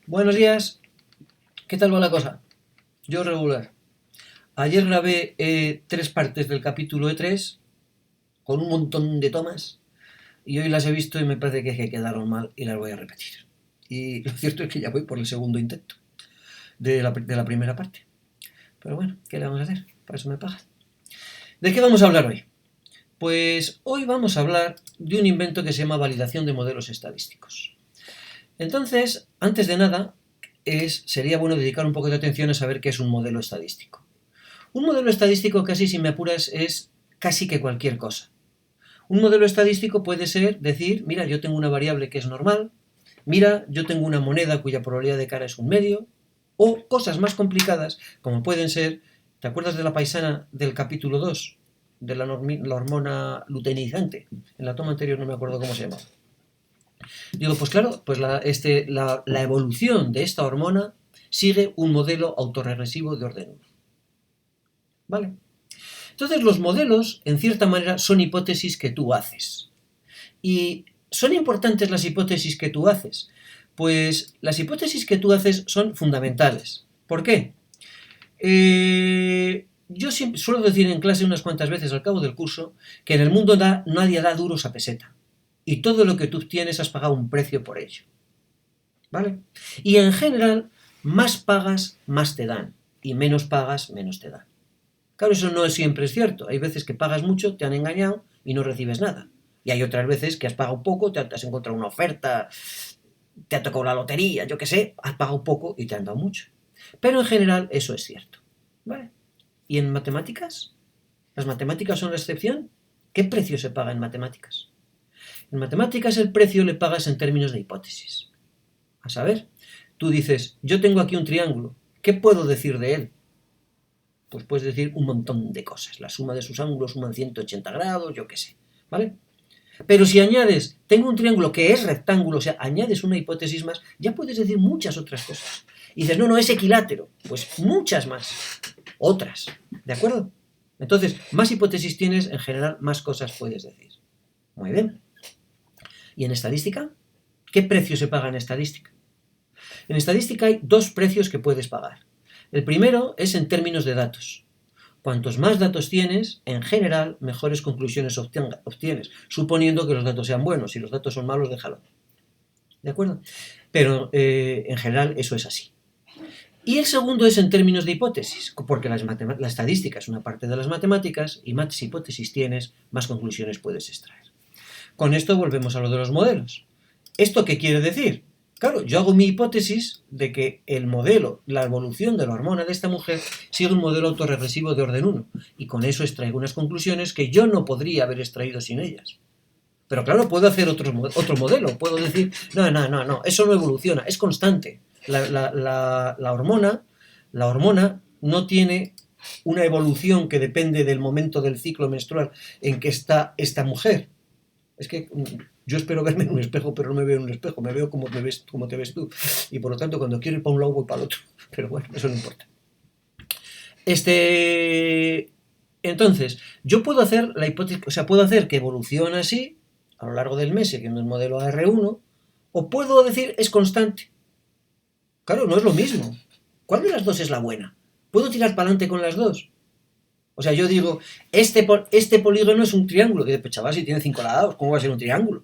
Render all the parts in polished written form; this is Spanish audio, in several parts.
Buenos días, ¿qué tal va la cosa? Yo regular. Ayer grabé 3 partes del capítulo E3 con un montón de tomas y hoy las he visto y me parece que quedaron mal y las voy a repetir. Y lo cierto es que ya voy por el segundo intento de la primera parte. Pero bueno, ¿qué le vamos a hacer? Para eso me pagan. ¿De qué vamos a hablar hoy? Pues hoy vamos a hablar de un invento que se llama validación de modelos estadísticos. Entonces, antes de nada, sería bueno dedicar un poco de atención a saber qué es un modelo estadístico. Un modelo estadístico, casi si me apuras, es casi que cualquier cosa. Un modelo estadístico puede ser decir, mira, yo tengo una variable que es normal, mira, yo tengo una moneda cuya probabilidad de cara es un medio, o cosas más complicadas, como pueden ser, ¿te acuerdas de la paisana del capítulo 2? De la hormona luteinizante. En la toma anterior no me acuerdo cómo se llamaba. Digo, pues claro, pues la evolución de esta hormona sigue un modelo autorregresivo de orden 1. ¿Vale? Entonces los modelos, en cierta manera, son hipótesis que tú haces. ¿Y son importantes las hipótesis que tú haces? Pues las hipótesis que tú haces son fundamentales. ¿Por qué? Yo siempre suelo decir en clase unas cuantas veces al cabo del curso que en el mundo nadie da duros a peseta. Y todo lo que tú tienes has pagado un precio por ello. ¿Vale? Y en general, más pagas, más te dan. Y menos pagas, menos te dan. Claro, eso no siempre es cierto. Hay veces que pagas mucho, te han engañado y no recibes nada. Y hay otras veces que has pagado poco, te has encontrado una oferta, te ha tocado la lotería, yo qué sé, has pagado poco y te han dado mucho. Pero en general eso es cierto. ¿Vale? ¿Y en matemáticas? ¿Las matemáticas son la excepción? ¿Qué precio se paga en matemáticas? En matemáticas el precio le pagas en términos de hipótesis. A saber, tú dices, yo tengo aquí un triángulo, ¿qué puedo decir de él? Pues puedes decir un montón de cosas. La suma de sus ángulos suman 180 grados, yo qué sé, ¿vale? Pero si añades, tengo un triángulo que es rectángulo, o sea, añades una hipótesis más, ya puedes decir muchas otras cosas. Y dices, no, es equilátero. Pues muchas más, otras, ¿de acuerdo? Entonces, más hipótesis tienes, en general, más cosas puedes decir. Muy bien. ¿Y en estadística? ¿Qué precio se paga en estadística? En estadística hay 2 precios que puedes pagar. El primero es en términos de datos. Cuantos más datos tienes, en general, mejores conclusiones obtienes, suponiendo que los datos sean buenos. Si los datos son malos, déjalo. ¿De acuerdo? Pero en general eso es así. Y el segundo es en términos de hipótesis, porque la estadística es una parte de las matemáticas y más hipótesis tienes, más conclusiones puedes extraer. Con esto volvemos a lo de los modelos. ¿Esto qué quiere decir? Claro, yo hago mi hipótesis de que el modelo, la evolución de la hormona de esta mujer sigue un modelo autorregresivo de orden 1 y con eso extraigo unas conclusiones que yo no podría haber extraído sin ellas. Pero claro, puedo hacer otro modelo, puedo decir, no, eso no evoluciona, es constante. La hormona no tiene una evolución que depende del momento del ciclo menstrual en que está esta mujer. Es que yo espero verme en un espejo, pero no me veo en un espejo, me veo como te ves tú. Y por lo tanto, cuando quiero ir para un lado, voy para el otro. Pero bueno, eso no importa. Entonces, yo puedo hacer la hipótesis, o sea, puedo hacer que evolucione así, a lo largo del mes, siguiendo el modelo AR1, o puedo decir es constante. Claro, no es lo mismo. ¿Cuál de las dos es la buena? ¿Puedo tirar para adelante con las dos? O sea, yo digo, este polígono es un triángulo. Que pues, chaval, si tiene 5 lados, ¿cómo va a ser un triángulo?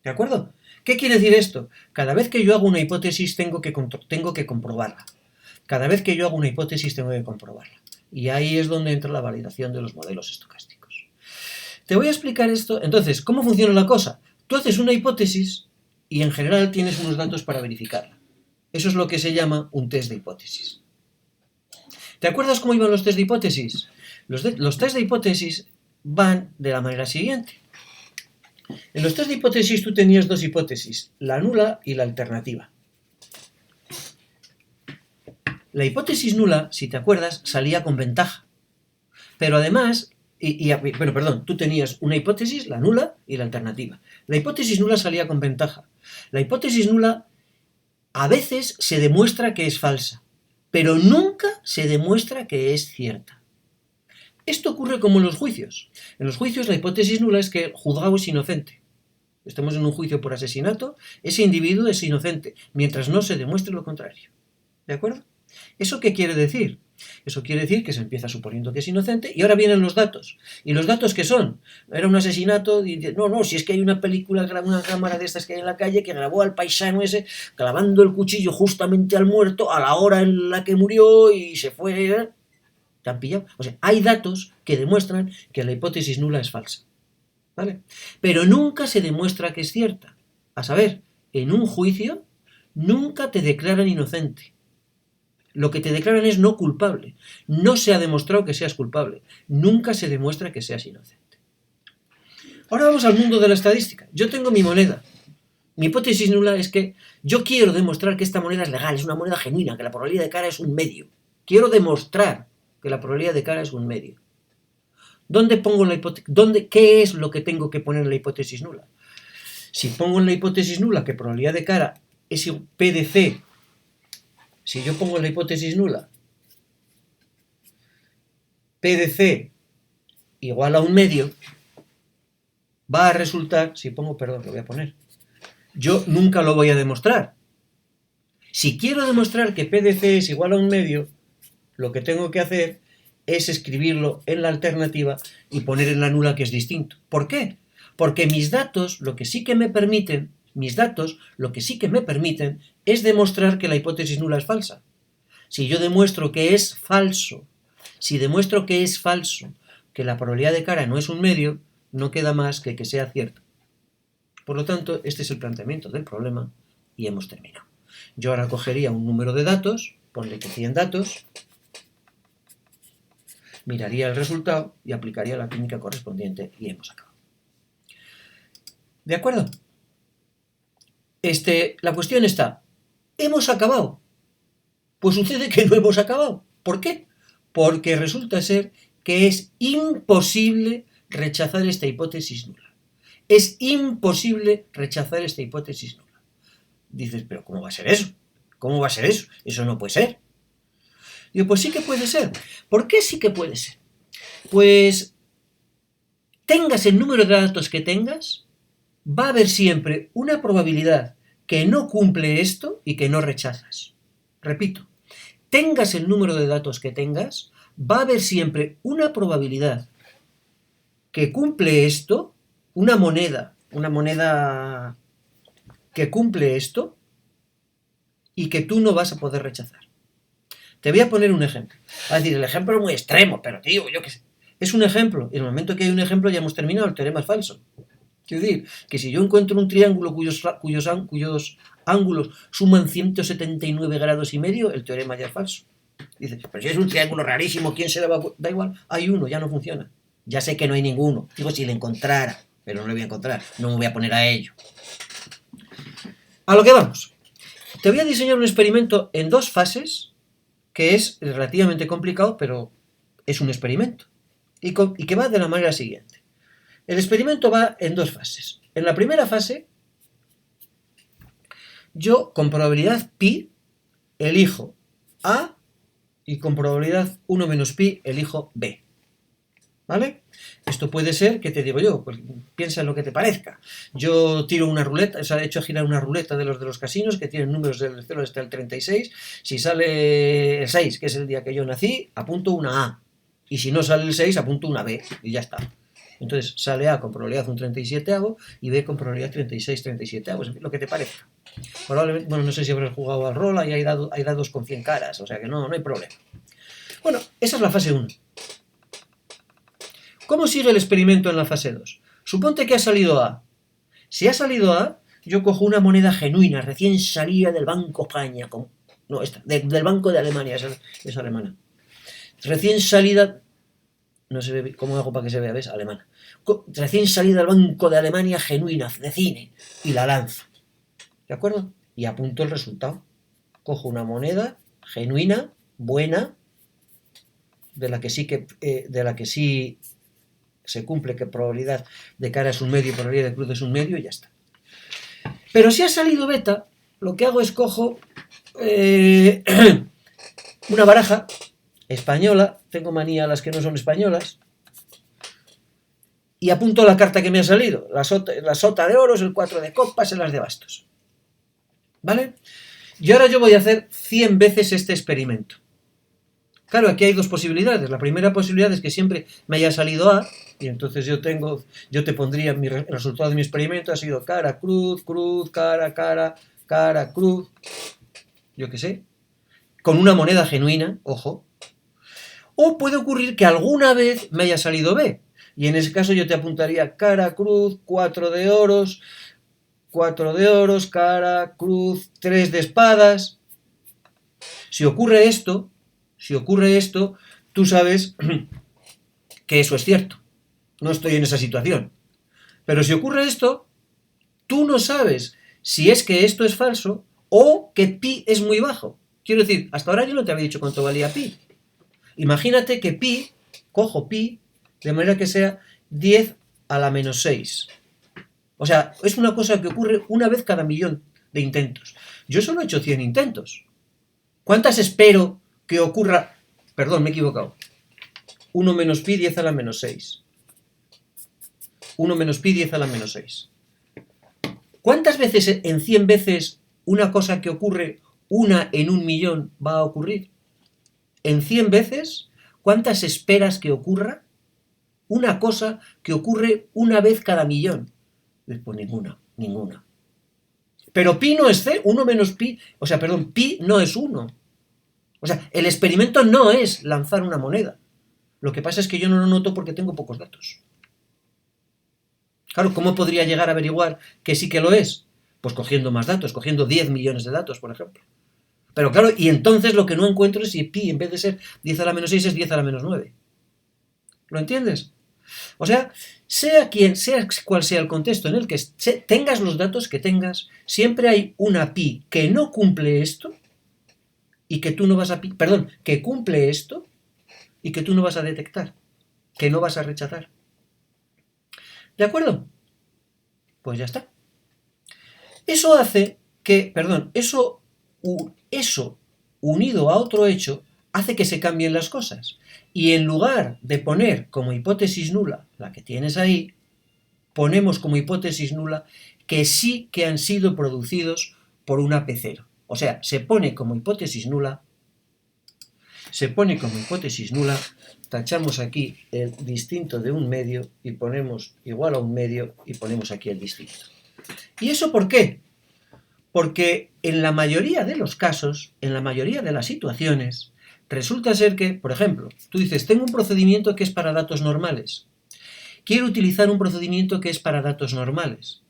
¿De acuerdo? ¿Qué quiere decir esto? Cada vez que yo hago una hipótesis tengo que comprobarla. Cada vez que yo hago una hipótesis tengo que comprobarla. Y ahí es donde entra la validación de los modelos estocásticos. Te voy a explicar esto. Entonces, ¿cómo funciona la cosa? Tú haces una hipótesis y en general tienes unos datos para verificarla. Eso es lo que se llama un test de hipótesis. ¿Te acuerdas cómo iban los test de hipótesis? Los test de hipótesis van de la manera siguiente. En los test de hipótesis tú tenías 2 hipótesis, la nula y la alternativa. La hipótesis nula, si te acuerdas, salía con ventaja. Pero además, tú tenías una hipótesis, la nula y la alternativa. La hipótesis nula salía con ventaja. La hipótesis nula a veces se demuestra que es falsa, pero nunca se demuestra que es cierta. Esto ocurre como en los juicios. En los juicios la hipótesis nula es que el juzgado es inocente. estemos en un juicio por asesinato, ese individuo es inocente, mientras no se demuestre lo contrario. ¿De acuerdo? ¿Eso qué quiere decir? Eso quiere decir que se empieza suponiendo que es inocente y ahora vienen los datos. ¿Y los datos qué son? Era un asesinato y no, si es que hay una película, una cámara de estas que hay en la calle que grabó al paisano ese clavando el cuchillo justamente al muerto a la hora en la que murió y se fue. ¿Te han pillado? O sea, hay datos que demuestran que la hipótesis nula es falsa. ¿Vale? Pero nunca se demuestra que es cierta. A saber, en un juicio nunca te declaran inocente. Lo que te declaran es no culpable. No se ha demostrado que seas culpable. Nunca se demuestra que seas inocente. Ahora vamos al mundo de la estadística. Yo tengo mi moneda. Mi hipótesis nula es que yo quiero demostrar que esta moneda es legal, es una moneda genuina, que la probabilidad de cara es un medio. Quiero demostrar que la probabilidad de cara es un medio. ¿Dónde pongo la hipótesis? ¿Qué es lo que tengo que poner en la hipótesis nula? Si pongo en la hipótesis nula que probabilidad de cara es P de C, si yo pongo en la hipótesis nula P de C igual a un medio, va a resultar, si pongo, perdón, lo voy a poner, yo nunca lo voy a demostrar. Si quiero demostrar que P de C es igual a un medio, lo que tengo que hacer es escribirlo en la alternativa y poner en la nula que es distinto. ¿Por qué? Porque mis datos lo que sí que me permiten es demostrar que la hipótesis nula es falsa. Si yo demuestro que es falso, que la probabilidad de cara no es un medio, no queda más que sea cierto. Por lo tanto, este es el planteamiento del problema y hemos terminado. Yo ahora cogería un número de datos, ponle que 100 datos, miraría el resultado y aplicaría la técnica correspondiente y hemos acabado. ¿De acuerdo? La cuestión está, ¿hemos acabado? Pues sucede que no hemos acabado. ¿Por qué? Porque resulta ser que es imposible rechazar esta hipótesis nula. Es imposible rechazar esta hipótesis nula. Dices, ¿pero cómo va a ser eso? ¿Cómo va a ser eso? Eso no puede ser. Digo, pues sí que puede ser. ¿Por qué sí que puede ser? Pues tengas el número de datos que tengas, va a haber siempre una probabilidad que no cumple esto y que no rechazas. Repito, tengas el número de datos que tengas, va a haber siempre una probabilidad que cumple esto, una moneda que cumple esto y que tú no vas a poder rechazar. Te voy a poner un ejemplo. Va a decir, el ejemplo es muy extremo, pero tío, yo qué sé. Es un ejemplo. Y en el momento que hay un ejemplo ya hemos terminado, el teorema es falso. Quiero decir, que si yo encuentro un triángulo cuyos ángulos suman 179 grados y medio, el teorema ya es falso. Dices, pero si es un triángulo rarísimo, ¿quién se le va a...? Da igual, hay uno, ya no funciona. Ya sé que no hay ninguno. Digo, si le encontrara, pero no le voy a encontrar. No me voy a poner a ello. A lo que vamos. Te voy a diseñar un experimento en 2 fases, que es relativamente complicado, pero es un experimento. Y que va de la manera siguiente. El experimento va en 2 fases. En la primera fase, yo con probabilidad pi elijo A y con probabilidad 1 menos pi elijo B. ¿Vale? Esto puede ser, ¿qué te digo yo? Pues piensa en lo que te parezca. Yo tiro una ruleta, o sea, he hecho girar una ruleta de los casinos que tienen números del 0 hasta el 36. Si sale el 6, que es el día que yo nací, apunto una A. Y si no sale el 6, apunto una B. Y ya está. Entonces sale A con probabilidad un 37avo y B con probabilidad 36, 37avos. En fin, lo que te parezca. Probablemente, bueno, no sé si habrás jugado al rola y hay dados con 100 caras, o sea que no hay problema. Bueno, esa es la fase 1. ¿Cómo sigue el experimento en la fase 2? Suponte que ha salido A. Si ha salido A, yo cojo una moneda genuina, recién salida del Banco España. Del Banco de Alemania, es alemana. Recién salida... No se ve, ¿cómo hago para que se vea? ¿Ves? Alemana. Recién salida del Banco de Alemania, genuina, de cine. Y la lanzo. ¿De acuerdo? Y apunto el resultado. Cojo una moneda genuina, buena, de la que sí se cumple que probabilidad de cara es un medio y probabilidad de cruz es un medio y ya está. Pero si ha salido beta, lo que hago es cojo una baraja española, tengo manía a las que no son españolas, y apunto la carta que me ha salido. La sota de oros, el 4 de copas, el as de bastos. ¿Vale? Y ahora yo voy a hacer 100 veces este experimento. Claro, aquí hay dos posibilidades. La primera posibilidad es que siempre me haya salido A, y entonces yo te pondría el resultado de mi experimento ha sido cara, cruz, cruz, cara, cara, cara, cruz, yo qué sé, con una moneda genuina, ojo. O puede ocurrir que alguna vez me haya salido B, y en ese caso yo te apuntaría cara, cruz, 4 de oros, cara, cruz, 3 de espadas. Si ocurre esto, tú sabes que eso es cierto. No estoy en esa situación. Pero si ocurre esto, tú no sabes si es que esto es falso o que pi es muy bajo. Quiero decir, hasta ahora yo no te había dicho cuánto valía pi. Imagínate que pi, cojo pi, de manera que sea 10 a la menos 6. O sea, es una cosa que ocurre una vez cada millón de intentos. Yo solo he hecho 100 intentos. ¿Cuántas espero que ocurra? Perdón, me he equivocado. 1 menos pi, 10 a la menos 6. 1 menos pi, 10 a la menos 6. ¿Cuántas veces en 100 veces una cosa que ocurre una en un millón va a ocurrir? En 100 veces, ¿cuántas esperas que ocurra una cosa que ocurre una vez cada millón? Pues ninguna. Pero pi no es 1 menos pi, pi no es 1. O sea, el experimento no es lanzar una moneda. Lo que pasa es que yo no lo noto porque tengo pocos datos. Claro, ¿cómo podría llegar a averiguar que sí que lo es? Pues cogiendo más datos, cogiendo 10 millones de datos, por ejemplo. Pero claro, y entonces lo que no encuentro es si pi en vez de ser 10 a la menos 6 es 10 a la menos 9. ¿Lo entiendes? O sea, sea cual sea el contexto en el que tengas los datos que tengas, siempre hay una pi que no cumple esto y que tú no vas a... que cumple esto y que tú no vas a detectar, que no vas a rechazar. ¿De acuerdo? Pues ya está. Eso hace que, eso unido a otro hecho hace que se cambien las cosas. Y en lugar de poner como hipótesis nula la que tienes ahí, ponemos como hipótesis nula que sí que han sido producidos por una P0. O sea, se pone como hipótesis nula, tachamos aquí el distinto de un medio y ponemos igual a un medio y ponemos aquí el distinto. ¿Y eso por qué? Porque en la mayoría de los casos, en la mayoría de las situaciones, resulta ser que, por ejemplo, tú dices, tengo un procedimiento que es para datos normales. Quiero utilizar un procedimiento que es para datos normales.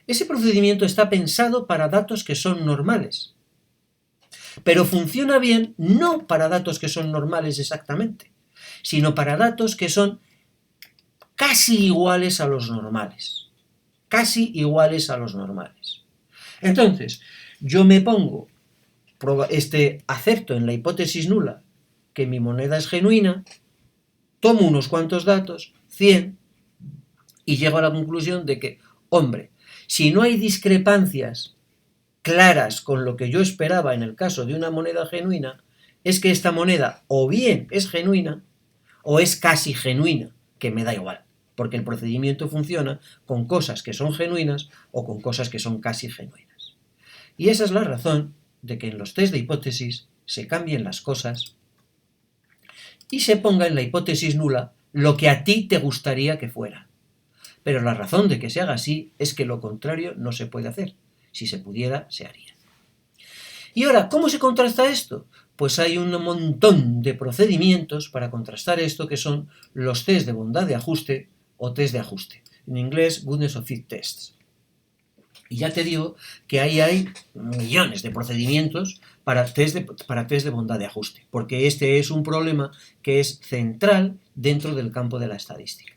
Ese procedimiento está pensado para datos que son normales. Pero funciona bien no para datos que son normales exactamente, sino para datos que son casi iguales a los normales. Casi iguales a los normales. Entonces, yo me pongo, acepto en la hipótesis nula que mi moneda es genuina, tomo unos cuantos datos, 100, y llego a la conclusión de que, hombre, si no hay discrepancias claras con lo que yo esperaba en el caso de una moneda genuina, es que esta moneda o bien es genuina o es casi genuina, que me da igual, porque el procedimiento funciona con cosas que son genuinas o con cosas que son casi genuinas. Y esa es la razón de que en los test de hipótesis se cambien las cosas y se ponga en la hipótesis nula lo que a ti te gustaría que fuera. Pero la razón de que se haga así es que lo contrario no se puede hacer. Si se pudiera, se haría. Y ahora, ¿cómo se contrasta esto? Pues hay un montón de procedimientos para contrastar esto, que son los test de bondad de ajuste o test de ajuste. En inglés, goodness of fit tests. Y ya te digo que ahí hay millones de procedimientos para test de bondad de ajuste, porque este es un problema que es central dentro del campo de la estadística.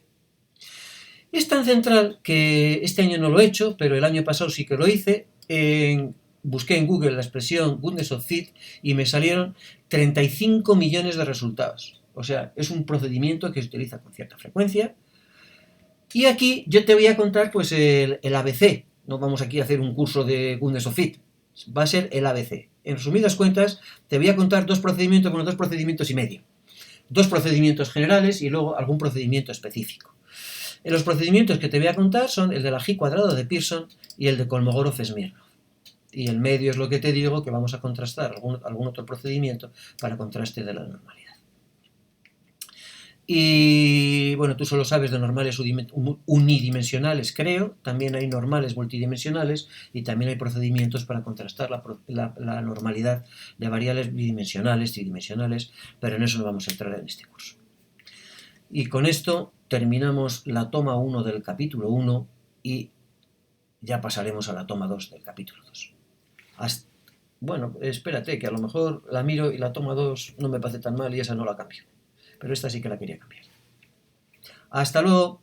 Es tan central que este año no lo he hecho, pero el año pasado sí que lo hice. Busqué en Google la expresión goodness of fit y me salieron 35 millones de resultados. O sea, es un procedimiento que se utiliza con cierta frecuencia. Y aquí yo te voy a contar pues el ABC. No vamos aquí a hacer un curso de goodness of fit. Va a ser el ABC. En resumidas cuentas, te voy a contar dos procedimientos y medio. Dos procedimientos generales y luego algún procedimiento específico. Los procedimientos que te voy a contar son el de la G cuadrado de Pearson y el de Kolmogorov-Smirnov. Y el medio es lo que te digo, que vamos a contrastar algún otro procedimiento para contraste de la normalidad. Y bueno, tú solo sabes de normales unidimensionales, creo. También hay normales multidimensionales y también hay procedimientos para contrastar la normalidad de variables bidimensionales, tridimensionales, pero en eso no vamos a entrar en este curso. Y con esto terminamos la toma 1 del capítulo 1 y ya pasaremos a la toma 2 del capítulo 2. Bueno, espérate, que a lo mejor la miro y la toma 2 no me parece tan mal y esa no la cambio. Pero esta sí que la quería cambiar. Hasta luego.